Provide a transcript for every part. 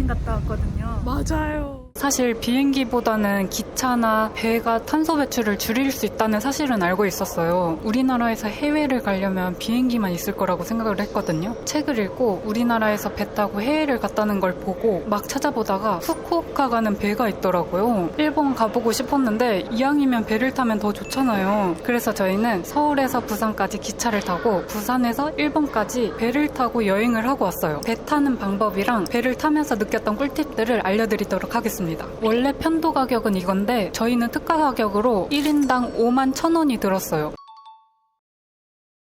여행 갔다 왔거든요. 맞아요. 사실 비행기보다는 기차나 배가 탄소 배출을 줄일 수 있다는 사실은 알고 있었어요. 우리나라에서 해외를 가려면 비행기만 있을 거라고 생각을 했거든요. 책을 읽고 우리나라에서 배 타고 해외를 갔다는 걸 보고 막 찾아보다가 후쿠오카 가는 배가 있더라고요. 일본 가보고 싶었는데 이왕이면 배를 타면 더 좋잖아요. 그래서 저희는 서울에서 부산까지 기차를 타고 부산에서 일본까지 배를 타고 여행을 하고 왔어요. 배 타는 방법이랑 배를 타면서 느꼈던 꿀팁들을 알려드리도록 하겠습니다. 원래 편도 가격은 이건데 저희는 특가 가격으로 1인당 51,000원이 들었어요.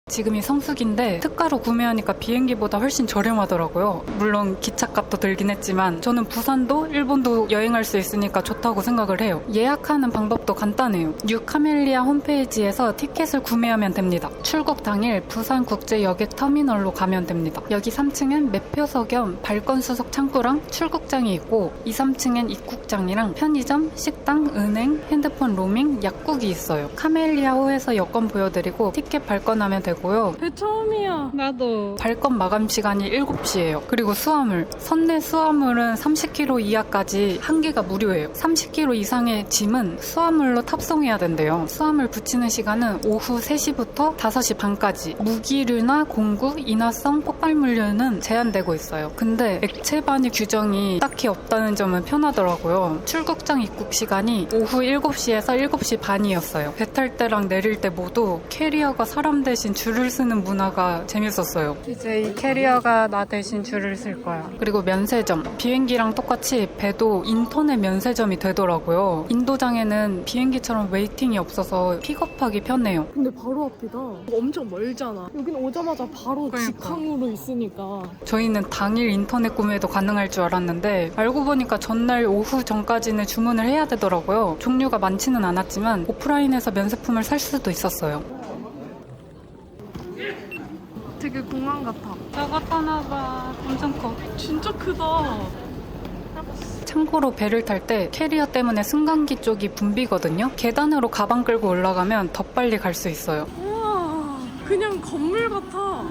지금이 성수기인데 특가로 구매하니까 비행기보다 훨씬 저렴하더라고요. 물론 기차값도 들긴 했지만 저는 부산도 일본도 여행할 수 있으니까 좋다고 생각을 해요. 예약하는 방법도 간단해요. 뉴카멜리아 홈페이지에서 티켓을 구매하면 됩니다. 출국 당일 부산국제여객 터미널로 가면 됩니다. 여기 3층엔 매표소 겸 발권 수속 창구랑 출국장이 있고 2, 3층엔 입국장이랑 편의점, 식당, 은행, 핸드폰 로밍, 약국이 있어요. 카멜리아호에서 여권 보여드리고 티켓 발권하면 되고 배 처음이야. 나도. 발권 마감 시간이 7시예요. 그리고 수화물. 선내 수화물은 30kg 이하까지 한 개가 무료예요. 30kg 이상의 짐은 수화물로 탑송해야 된대요. 수화물 붙이는 시간은 오후 3시부터 5시 반까지. 무기류나 공구, 인화성, 폭발물류는 제한되고 있어요. 근데 액체 반입 규정이 딱히 없다는 점은 편하더라고요. 출국장 입국 시간이 오후 7시에서 7시 반이었어요. 배 탈 때랑 내릴 때 모두 캐리어가 사람 대신 줄을 쓰는 문화가 재밌었어요. 이제 이 캐리어가 나 대신 줄을 쓸 거야. 그리고 면세점. 비행기랑 똑같이 배도 인터넷 면세점이 되더라고요. 인도장에는 비행기처럼 웨이팅이 없어서 픽업하기 편해요. 근데 바로 앞이다. 엄청 멀잖아. 여긴 오자마자 바로 직항으로 있으니까. 저희는 당일 인터넷 구매도 가능할 줄 알았는데 알고 보니까 전날 오후 전까지는 주문을 해야 되더라고요. 종류가 많지는 않았지만 오프라인에서 면세품을 살 수도 있었어요. 되게 공항 같아. 저거 타나봐. 엄청 커. 진짜 크다. 참고로 배를 탈 때 캐리어 때문에 승강기 쪽이 붐비거든요. 계단으로 가방 끌고 올라가면 더 빨리 갈 수 있어요. 우와, 그냥 건물 같아.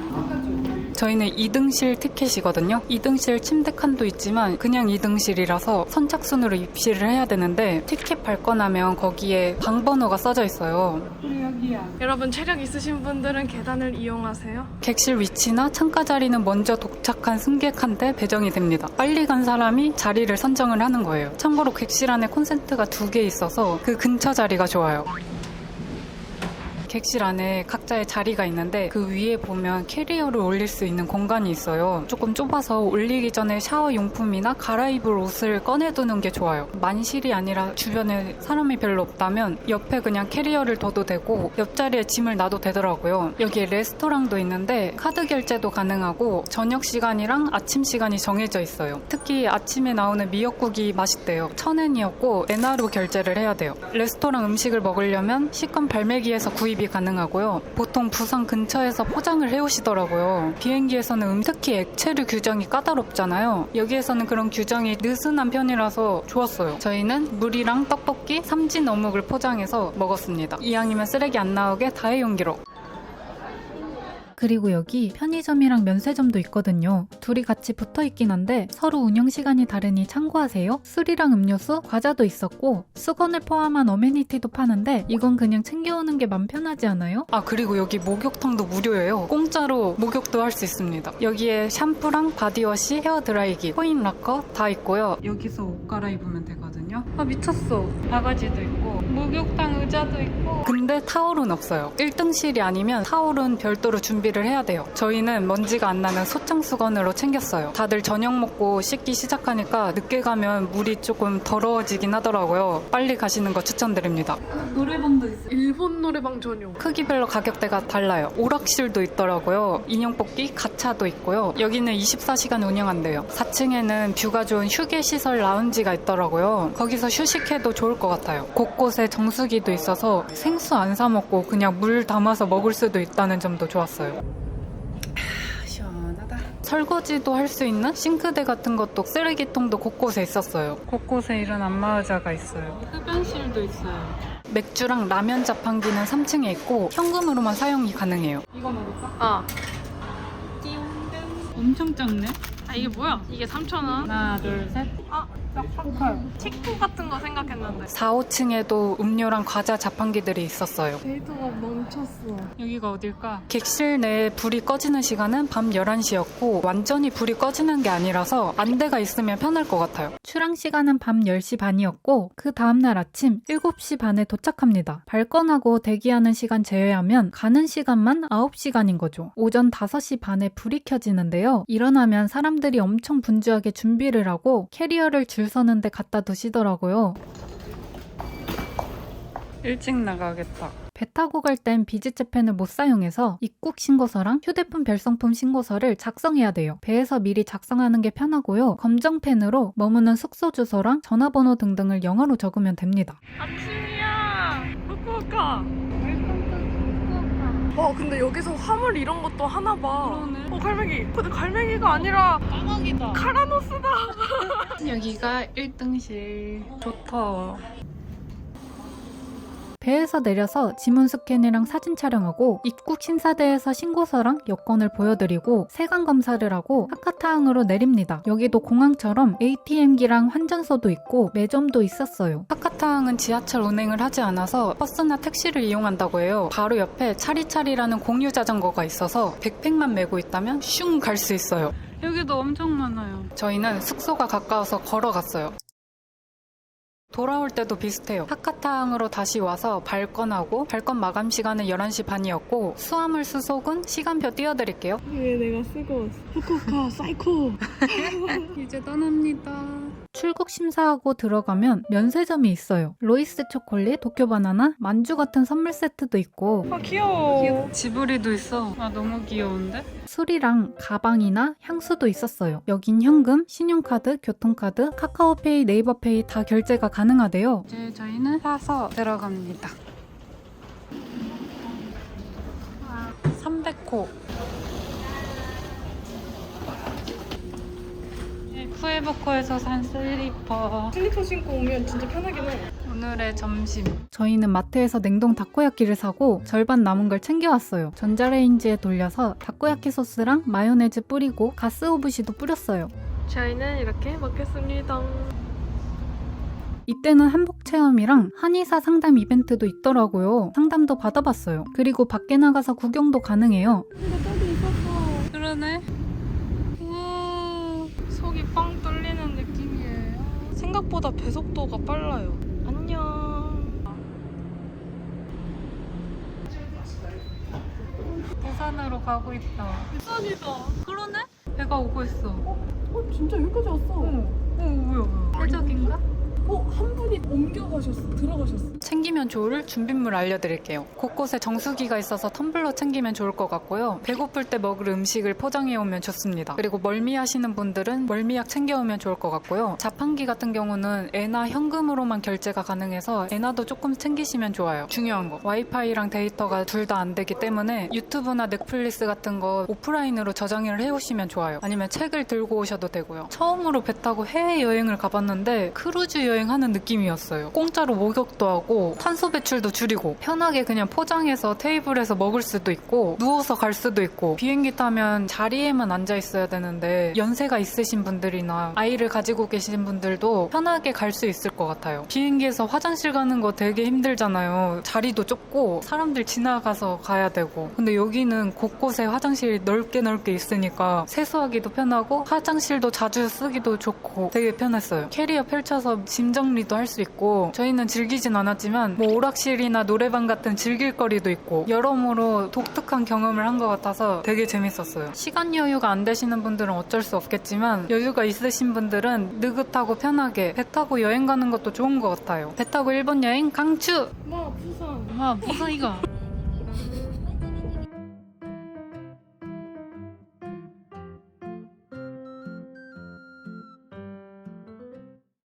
저희는 2등실 티켓이거든요. 2등실 침대 칸도 있지만 그냥 2등실이라서 선착순으로 입실을 해야 되는데 티켓 발권하면 거기에 방번호가 써져 있어요. 우리 여기야. 여러분 체력 있으신 분들은 계단을 이용하세요. 객실 위치나 창가 자리는 먼저 도착한 승객한테 배정이 됩니다. 빨리 간 사람이 자리를 선정을 하는 거예요. 참고로 객실 안에 콘센트가 2개 있어서 그 근처 자리가 좋아요. 객실 안에 각자의 자리가 있는데 그 위에 보면 캐리어를 올릴 수 있는 공간이 있어요. 조금 좁아서 올리기 전에 샤워 용품이나 갈아입을 옷을 꺼내두는 게 좋아요. 만실이 아니라 주변에 사람이 별로 없다면 옆에 그냥 캐리어를 둬도 되고 옆자리에 짐을 놔도 되더라고요. 여기에 레스토랑도 있는데 카드 결제도 가능하고 저녁 시간이랑 아침 시간이 정해져 있어요. 특히 아침에 나오는 미역국이 맛있대요. 1,000엔이었고 엔화로 결제를 해야 돼요. 레스토랑 음식을 먹으려면 식권 발매기에서 구입이 가능하고요. 보통 부산 근처에서 포장을 해오시더라고요. 비행기에서는 특히 액체류 규정이 까다롭잖아요. 여기에서는 그런 규정이 느슨한 편이라서 좋았어요. 저희는 물이랑 떡볶이, 삼진 어묵을 포장해서 먹었습니다. 이왕이면 쓰레기 안 나오게 다회용기로. 그리고 여기 편의점이랑 면세점도 있거든요. 둘이 같이 붙어있긴 한데 서로 운영시간이 다르니 참고하세요. 술이랑 음료수, 과자도 있었고 수건을 포함한 어메니티도 파는데 이건 그냥 챙겨오는 게 맘 편하지 않아요? 아 그리고 여기 목욕탕도 무료예요. 공짜로 목욕도 할 수 있습니다. 여기에 샴푸랑 바디워시, 헤어드라이기, 코인 락커 다 있고요. 여기서 옷 갈아입으면 되거든요. 아 미쳤어. 바가지도 있고 목욕탕 의자도 있고 근데 타올은 없어요. 1등실이 아니면 타올은 별도로 준비를 해야 돼요. 저희는 먼지가 안 나는 소창수건으로 챙겼어요. 다들 저녁 먹고 씻기 시작하니까 늦게 가면 물이 조금 더러워지긴 하더라고요. 빨리 가시는 거 추천드립니다. 노래방도 있어요. 일본 노래방 전용. 크기별로 가격대가 달라요. 오락실도 있더라고요. 인형 뽑기, 가차도 있고요. 여기는 24시간 운영한대요. 4층에는 뷰가 좋은 휴게시설 라운지가 있더라고요. 거기서 휴식해도 좋을 것 같아요. 곳곳에 정수기도 있어서 생수 안 사 먹고 그냥 물 담아서 먹을 수도 있다는 점도 좋았어요. 시원하다. 설거지도 할 수 있는 싱크대 같은 것도 쓰레기통도 곳곳에 있었어요. 곳곳에 이런 안마의자가 있어요. 흡연실도 있어요. 맥주랑 라면 자판기는 3층에 있고 현금으로만 사용이 가능해요. 이거 먹을까? 아. 엄청 작네. 이게 뭐야? 이게 3,000원? 하나, 둘, 셋. 아, 틱톡 같은 거 생각했는데. 4, 5층에도 음료랑 과자 자판기들이 있었어요. 데이터가 멈췄어. 여기가 어딜까? 객실 내에 불이 꺼지는 시간은 밤 11시였고 완전히 불이 꺼지는 게 아니라서 안대가 있으면 편할 것 같아요. 출항 시간은 밤 10시 반이었고 그 다음날 아침 7시 반에 도착합니다. 발권하고 대기하는 시간 제외하면 가는 시간만 9시간인 거죠. 오전 5시 반에 불이 켜지는데요. 일어나면 사람들이 엄청 분주하게 준비를 하고 캐리어를 줄 서는데 갖다 두시더라고요. 일찍 나가겠다. 배 타고 갈 땐 비즈재팬을 못 사용해서 입국 신고서랑 휴대폰 별성품 신고서를 작성해야 돼요. 배에서 미리 작성하는 게 편하고요. 검정펜으로 머무는 숙소 주소랑 전화번호 등등을 영어로 적으면 됩니다. 아침이야. 후쿠오카. 근데 여기서 화물 이런 것도 하나 봐. 그러네. 갈매기. 근데 갈매기가 아니라 까마귀다. 카라노스다. 여기가 1등실. 좋다. 배에서 내려서 지문 스캔이랑 사진 촬영하고 입국 심사대에서 신고서랑 여권을 보여드리고 세관 검사를 하고 하카타항으로 내립니다. 여기도 공항처럼 ATM기랑 환전소도 있고 매점도 있었어요. 하카타항은 지하철 운행을 하지 않아서 버스나 택시를 이용한다고 해요. 바로 옆에 차리차리라는 공유 자전거가 있어서 백팩만 메고 있다면 슝 갈 수 있어요. 여기도 엄청 많아요. 저희는 숙소가 가까워서 걸어갔어요. 돌아올 때도 비슷해요. 하카타항으로 다시 와서 발권하고 발권 마감 시간은 11시 반이었고 수화물 수속은 시간표 띄워드릴게요. 왜 내가 쓰고 왔어? 후쿠오카 사이코. 이제 떠납니다. 출국 심사하고 들어가면 면세점이 있어요. 로이스 초콜릿, 도쿄 바나나, 만주 같은 선물 세트도 있고 아 귀여워. 지브리도 있어. 아 너무 귀여운데? 술이랑 가방이나 향수도 있었어요. 여긴 현금, 신용카드, 교통카드, 카카오페이, 네이버페이 다 결제가 가능하대요. 이제 저희는 사서 들어갑니다. 300호. 푸에보코에서 산 슬리퍼. 슬리퍼 신고 오면 진짜 편하긴 해. 오늘의 점심. 저희는 마트에서 냉동 다코야끼를 사고 절반 남은 걸 챙겨왔어요. 전자레인지에 돌려서 다코야끼 소스랑 마요네즈 뿌리고 가스오부시도 뿌렸어요. 저희는 이렇게 먹겠습니다. 이때는 한복 체험이랑 한의사 상담 이벤트도 있더라고요. 상담도 받아봤어요. 그리고 밖에 나가서 구경도 가능해요. 떡이 있었어. 그러네. 속이 뻥 뚫리는 느낌이에요. 생각보다 배속도가 빨라요. 안녕. 부산으로 가고 있다. 부산이다. 그러네? 배가 오고 있어. 진짜 여기까지 왔어. 뭐야? 해적인가? 한 분이 들어가셨어. 챙기면 좋을 준비물 알려드릴게요. 곳곳에 정수기가 있어서 텀블러 챙기면 좋을 것 같고요. 배고플 때 먹을 음식을 포장해오면 좋습니다. 그리고 멀미하시는 분들은 멀미약 챙겨오면 좋을 것 같고요. 자판기 같은 경우는 엔화 현금으로만 결제가 가능해서 엔화도 조금 챙기시면 좋아요. 중요한 거 와이파이랑 데이터가 둘 다 안 되기 때문에 유튜브나 넷플릭스 같은 거 오프라인으로 저장을 해오시면 좋아요. 아니면 책을 들고 오셔도 되고요. 처음으로 배 타고 해외여행을 가봤는데 크루즈 여행하는 느낌이었어요. 공짜로 목욕도 하고 탄소 배출도 줄이고 편하게 그냥 포장해서 테이블에서 먹을 수도 있고 누워서 갈 수도 있고 비행기 타면 자리에만 앉아 있어야 되는데 연세가 있으신 분들이나 아이를 가지고 계신 분들도 편하게 갈 수 있을 것 같아요. 비행기에서 화장실 가는 거 되게 힘들잖아요. 자리도 좁고 사람들 지나가서 가야 되고 근데 여기는 곳곳에 화장실이 넓게 있으니까 세수하기도 편하고 화장실도 자주 쓰기도 좋고 되게 편했어요. 캐리어 펼쳐서 짐 정리도 할 수 있고 저희는 즐기진 않았지만 뭐 오락실이나 노래방 같은 즐길 거리도 있고 여러모로 독특한 경험을 한 것 같아서 되게 재밌었어요. 시간 여유가 안 되시는 분들은 어쩔 수 없겠지만 여유가 있으신 분들은 느긋하고 편하게 배 타고 여행 가는 것도 좋은 것 같아요. 배 타고 일본 여행 강추! 부산. 부산이가